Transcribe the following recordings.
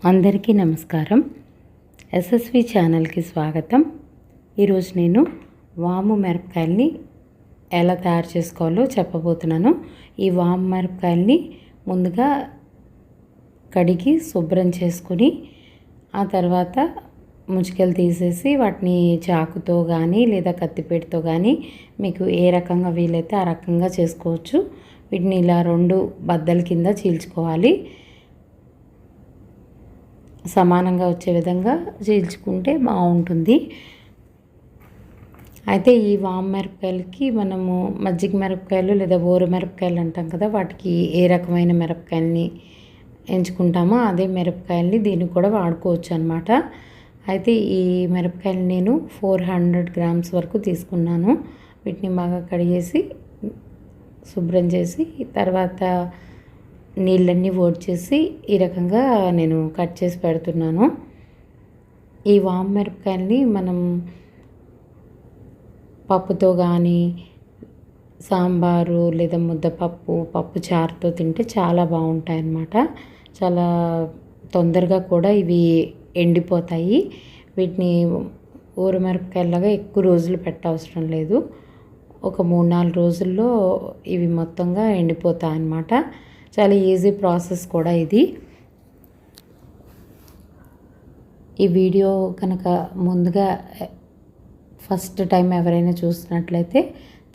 అందరికీ నమస్కారం. ఎస్ఎస్వి ఛానల్కి స్వాగతం. ఈరోజు నేను వాము మిరపకాయల్ని ఎలా తయారు చేసుకోవాలో చెప్పబోతున్నాను. ఈ వాము మిరపకాయల్ని ముందుగా కడిగి శుభ్రం చేసుకుని ఆ తర్వాత ముచ్చుకలు తీసేసి వాటిని చాకుతో కానీ లేదా కత్తిపీటతో కానీ మీకు ఏ రకంగా వీలైతే ఆ రకంగా చేసుకోవచ్చు. వీటిని ఇలా 2 బద్దల కింద చీల్చుకోవాలి. సమానంగా వచ్చే విధంగా చీల్చుకుంటే బాగుంటుంది. అయితే ఈ వాము మిరపకాయలకి మనము మజ్జిగ మిరపకాయలు లేదా బోరు మిరపకాయలు అంటాం కదా, వాటికి ఏ రకమైన మిరపకాయల్ని ఎంచుకుంటామో అదే మిరపకాయల్ని దీనికి కూడా వాడుకోవచ్చు అన్నమాట. అయితే ఈ మిరపకాయలు నేను 400 గ్రామ్స్ వరకు తీసుకున్నాను. వీటిని బాగా కడిగేసి శుభ్రం చేసి తర్వాత నీళ్ళన్నీ ఓడ్చేసి ఈ రకంగా నేను కట్ చేసి పెడుతున్నాను. ఈ వాము మిరపకాయల్ని మనం పప్పుతో కానీ సాంబారు లేదా ముద్దపప్పు పప్పు చారుతో తింటే చాలా బాగుంటాయి అన్నమాట. చాలా తొందరగా కూడా ఇవి ఎండిపోతాయి. వీటిని ఊరు మిరపకాయలాగా ఎక్కువ రోజులు పెట్టవసరం లేదు. ఒక 3-4 రోజుల్లో ఇవి మొత్తంగా ఎండిపోతాయి అన్నమాట. చాలా ఈజీ ప్రాసెస్ కూడా ఇది. ఈ వీడియో కనుక ముందుగా ఫస్ట్ టైం ఎవరైనా చూస్తున్నట్లయితే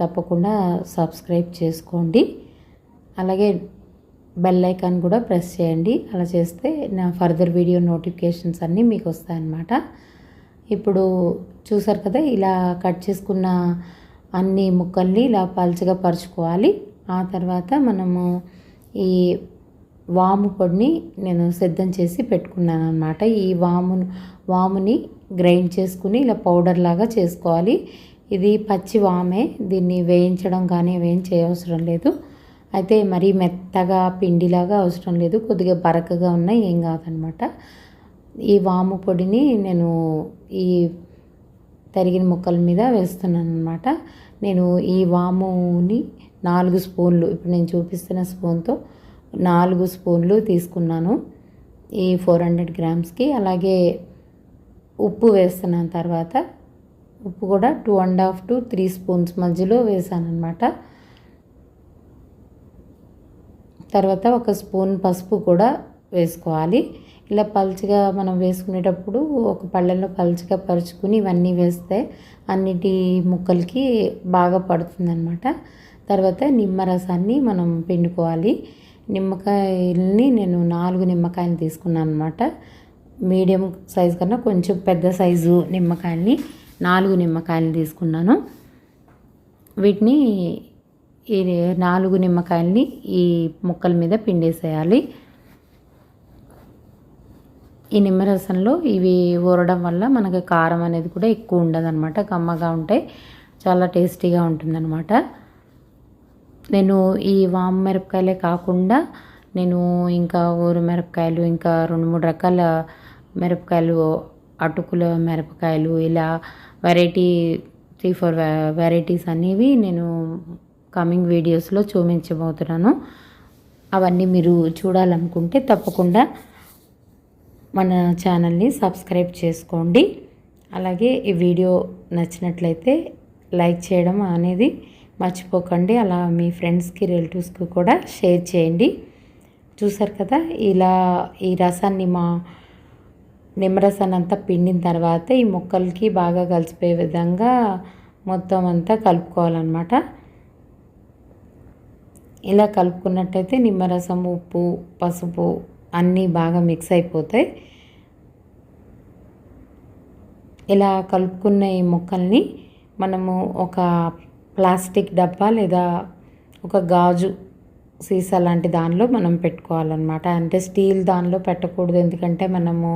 తప్పకుండా సబ్స్క్రైబ్ చేసుకోండి. అలాగే బెల్ ఐకాన్ కూడా ప్రెస్ చేయండి. అలా చేస్తే నా ఫర్దర్ వీడియో నోటిఫికేషన్స్ అన్నీ మీకు వస్తాయన్నమాట. ఇప్పుడు చూసారు కదా, ఇలా కట్ చేసుకున్న అన్ని ముక్కల్ని ఇలా పలుచగా పరుచుకోవాలి. ఆ తర్వాత మనము ఈ వాము పొడిని నేను సిద్ధం చేసి పెట్టుకున్నాను అన్నమాట. ఈ వాముని గ్రైండ్ చేసుకుని ఇలా పౌడర్ లాగా చేసుకోవాలి. ఇది పచ్చి వామే, దీన్ని వేయించడం కానీ చేయవసరం లేదు. అయితే మరీ మెత్తగా పిండిలాగా అవసరం లేదు, కొద్దిగా బరకగా ఉన్నా ఏం కాదనమాట. ఈ వాము పొడిని నేను ఈ తరిగిన ముక్కల మీద వేస్తున్నాను అన్నమాట. నేను ఈ వాముని 4 స్పూన్లు, ఇప్పుడు నేను చూపిస్తున్న స్పూన్తో 4 స్పూన్లు తీసుకున్నాను ఈ 400 గ్రామ్స్కి. అలాగే ఉప్పు వేస్తున్నాను. తర్వాత ఉప్పు కూడా 2.5 to 3 స్పూన్స్ మధ్యలో వేసాను అన్నమాట. తర్వాత 1 స్పూన్ పసుపు కూడా వేసుకోవాలి. ఇలా పలుచగా మనం వేసుకునేటప్పుడు ఒక పళ్ళెంలో పలుచగా పరుచుకుని ఇవన్నీ వేస్తే అన్నిటి ముక్కలకి బాగా పడుతుందన్నమాట. తర్వాత నిమ్మరసాన్ని మనం పిండుకోవాలి. నిమ్మకాయల్ని నేను 4 నిమ్మకాయలు తీసుకున్నాను అన్నమాట. మీడియం సైజు కన్నా కొంచెం పెద్ద సైజు నిమ్మకాయల్ని 4 నిమ్మకాయలు తీసుకున్నాను. వీటిని ఈ 4 నిమ్మకాయల్ని ఈ ముక్కల మీద పిండేసేయాలి. ఈ నిమ్మరసంలో ఇవి ఊరడం వల్ల మనకి కారం అనేది కూడా ఎక్కువ ఉండదన్నమాట. కమ్మగా ఉంటాయి, చాలా టేస్టీగా ఉంటుందన్నమాట. నేను ఈ వాము మిరపకాయలే కాకుండా నేను ఇంకా ఊరు మిరపకాయలు, ఇంకా 2-3 రకాల మిరపకాయలు, అటుకుల మిరపకాయలు, ఇలా 3-4 వెరైటీస్ అనేవి నేను కమింగ్ వీడియోస్లో చూపించబోతున్నాను. అవన్నీ మీరు చూడాలనుకుంటే తప్పకుండా మన ఛానల్ని సబ్స్క్రైబ్ చేసుకోండి. అలాగే ఈ వీడియో నచ్చినట్లయితే లైక్ చేయడం అనేది మర్చిపోకండి. అలా మీ ఫ్రెండ్స్కి, రిలేటివ్స్కి కూడా షేర్ చేయండి. చూసారు కదా, ఇలా ఈ రసాన్ని నిమ్మరసాన్ని అంతా పిండిన తర్వాత ఈ ముక్కలకి బాగా కలిసిపోయే విధంగా మొత్తం అంతా కలుపుకోవాలన్నమాట. ఇలా కలుపుకున్నట్టయితే నిమ్మరసం, ఉప్పు, పసుపు అన్నీ బాగా మిక్స్ అయిపోతాయి. ఇలా కలుపుకున్న ఈ ముక్కల్ని మనము ఒక ప్లాస్టిక్ డబ్బా లేదా ఒక గాజు సీసా లాంటి దానిలో మనం పెట్టుకోవాలన్నమాట. అంటే స్టీల్ దానిలో పెట్టకూడదు, ఎందుకంటే మనము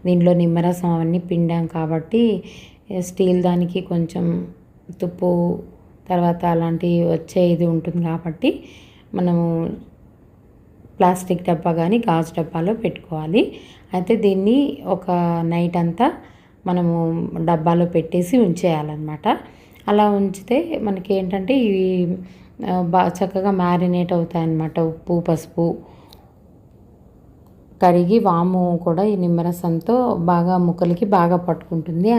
దీనిలో నిమ్మరసం అవన్నీ పిండాం కాబట్టి స్టీల్ దానికి కొంచెం తుప్పు తర్వాత అలాంటివి వచ్చే ఇది ఉంటుంది కాబట్టి మనము ప్లాస్టిక్ డబ్బా కానీ గాజు డబ్బాలో పెట్టుకోవాలి. అయితే దీన్ని ఒక నైట్ అంతా మనము డబ్బాలో పెట్టేసి ఉంచేయాలన్నమాట. అలా ఉంచితే మనకి ఏంటంటే ఇవి చక్కగా మ్యారినేట్ అవుతాయి అన్నమాట. ఉప్పు, పసుపు కరిగి వాము కూడా ఈ నిమ్మరసంతో బాగా ముక్కలకి బాగా పట్టుకుంటుంది.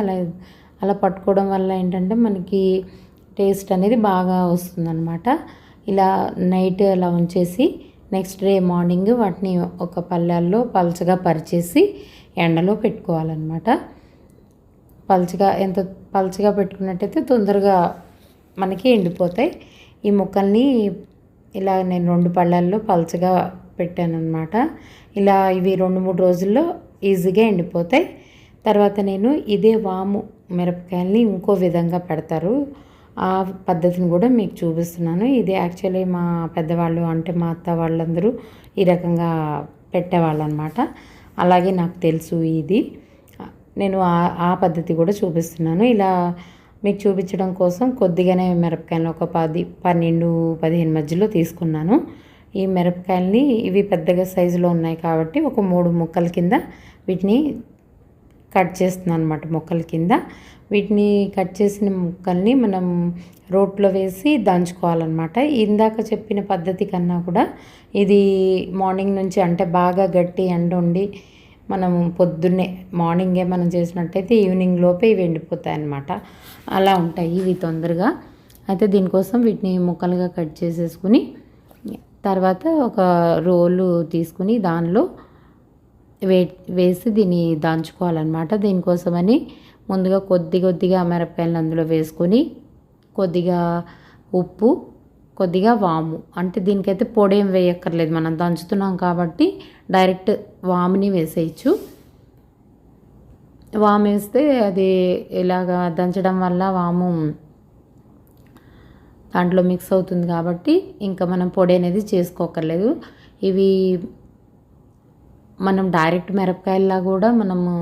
అలా పట్టుకోవడం వల్ల ఏంటంటే మనకి టేస్ట్ అనేది బాగా వస్తుందన్నమాట. ఇలా నైట్ అలా ఉంచేసి నెక్స్ట్ డే మార్నింగ్ వాటిని ఒక పళ్ళాల్లో పల్చగా పరిచేసి ఎండలో పెట్టుకోవాలన్నమాట. ఎంత పల్చగా పెట్టుకున్నట్టయితే తొందరగా మనకి ఎండిపోతాయి. ఈ ముక్కల్ని ఇలా నేను 2 పళ్ళాల్లో పల్చగా పెట్టాను అనమాట. ఇలా ఇవి 2-3 రోజుల్లో ఈజీగా ఎండిపోతాయి. తర్వాత నేను ఇదే వాము మిరపకాయల్ని ఇంకో విధంగా పెడతారు, ఆ పద్ధతిని కూడా మీకు చూపిస్తున్నాను. ఇది యాక్చువల్లీ మా పెద్దవాళ్ళు అంటే మా అత్త వాళ్ళందరూ ఈ రకంగా పెట్టేవాళ్ళు అనమాట. అలాగే నాకు తెలుసు ఇది. నేను ఆ పద్ధతి కూడా చూపిస్తున్నాను. ఇలా మీకు చూపించడం కోసం కొద్దిగానే మిరపకాయలు ఒక 12-15 మధ్యలో తీసుకున్నాను. ఈ మిరపకాయల్ని ఇవి పెద్దగా సైజులో ఉన్నాయి కాబట్టి ఒక 3 ముక్కల కింద వీటిని కట్ చేస్తున్నాను అనమాట. ముక్కల కింద వీటిని కట్ చేసిన ముక్కల్ని మనం రోట్లో వేసి దంచుకోవాలన్నమాట. ఇందాక చెప్పిన పద్ధతి కన్నా కూడా ఇది మార్నింగ్ నుంచి అంటే బాగా గట్టి ఎండ ఉండి మనం పొద్దున్నే మార్నింగే మనం చేసినట్టయితే ఈవినింగ్ లోపే ఇవి ఎండిపోతాయి అన్నమాట. అలా ఉంటాయి ఇవి తొందరగా. అయితే దీనికోసం వీటిని ముక్కలుగా కట్ చేసేసుకుని తర్వాత ఒక రోలు తీసుకుని దానిలో వేసి దీన్ని దంచుకోవాలన్నమాట. దీనికోసమని ముందుగా కొద్దిగా మిరపకాయలను అందులో వేసుకొని కొద్దిగా ఉప్పు, కొద్దిగా వాము, అంటే దీనికైతే పొడి ఏం వేయక్కర్లేదు, మనం దంచుతున్నాం కాబట్టి డైరెక్ట్ వాముని వేసేయచ్చు. వాము వేస్తే అది ఇలాగా దంచడం వల్ల వాము దాంట్లో మిక్స్ అవుతుంది కాబట్టి ఇంకా మనం పొడి అనేది చేసుకోకర్లేదు. ఇవి మనం డైరెక్ట్ మిరపకాయల్లా కూడా మనము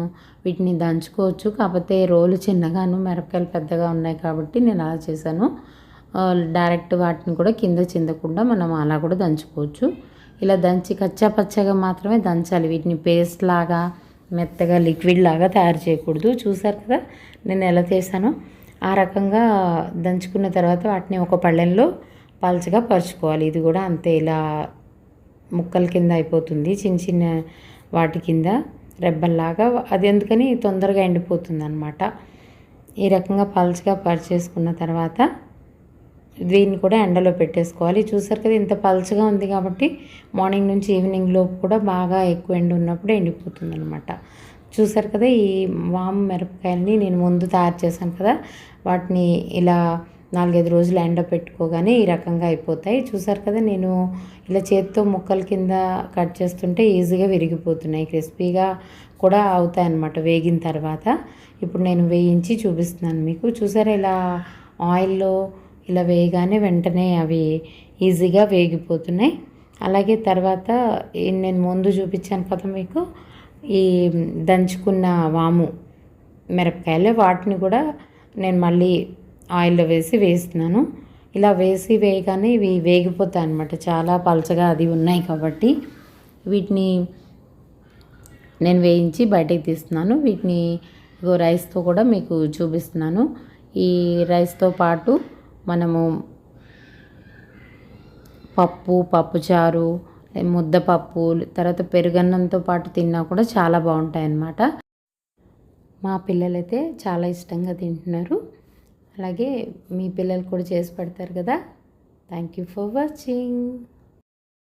వీటిని దంచుకోవచ్చు. కాకపోతే రోలు చిన్నగాను మిరపకాయలు పెద్దగా ఉన్నాయి కాబట్టి నేను అలా చేశాను. డైరెక్ట్ వాటిని కూడా కింద చిందకుండా మనం అలా కూడా దంచుకోవచ్చు. ఇలా దంచి కచ్చా పచ్చగా మాత్రమే దంచాలి. వీటిని పేస్ట్ లాగా మెత్తగా లిక్విడ్ లాగా తయారు చేయకూడదు. చూసారు కదా నేను ఎలా చేశానో. ఆ రకంగా దంచుకున్న తర్వాత వాటిని ఒక పళ్ళెంలో పల్చగా పరుచుకోవాలి. ఇది కూడా అంతే, ఇలా ముక్కల కింద అయిపోతుంది, చిన్న వాటి కింద రెబ్బల్లాగా. అది ఎందుకని తొందరగా ఎండిపోతుంది అన్నమాట. ఈ రకంగా పల్చగా పరిచేసుకున్న తర్వాత దీన్ని కూడా ఎండలో పెట్టేసుకోవాలి. చూసారు కదా ఇంత పల్చగా ఉంది కాబట్టి మార్నింగ్ నుంచి ఈవినింగ్ లోపు కూడా బాగా ఎక్కువ ఎండ ఉన్నప్పుడు ఎండిపోతుంది అనమాట. చూసారు కదా ఈ వాము మిరపకాయలని నేను ముందు తయారు చేశాను కదా, వాటిని ఇలా 4-5 రోజులు ఎండ పెట్టుకోగానే ఈ రకంగా అయిపోతాయి. చూసారు కదా నేను ఇలా చేతితో ముక్కల కింద కట్ చేస్తుంటే ఈజీగా విరిగిపోతున్నాయి, క్రిస్పీగా కూడా అవుతాయి అన్నమాట వేగిన తర్వాత. ఇప్పుడు నేను వేయించి చూపిస్తున్నాను మీకు. చూసారా ఇలా ఆయిల్లో ఇలా వేయగానే వెంటనే అవి ఈజీగా వేగిపోతున్నాయి. అలాగే తర్వాత నేను ముందు చూపించాను కదా మీకు ఈ దంచుకున్న వాము మిరపకాయలు, వాటిని కూడా నేను మళ్ళీ ఆయిల్లో వేస్తున్నాను. ఇలా వేయగానే ఇవి వేగిపోతాయి అన్నమాట. చాలా పలచగా అది ఉన్నాయి కాబట్టి వీటిని నేను వేయించి బయటకు తీస్తున్నాను. వీటిని రైస్తో కూడా మీకు చూపిస్తున్నాను. ఈ రైస్తో పాటు మనము పప్పుచారు, ముద్దపప్పు, తర్వాత పెరుగన్నంతో పాటు తిన్నా కూడా చాలా బాగుంటాయి అన్నమాట. మా పిల్లలైతే చాలా ఇష్టంగా తింటున్నారు. అలాగే మీ పిల్లలు కూడా చేసి పెడతారు కదా. Thank you for watching.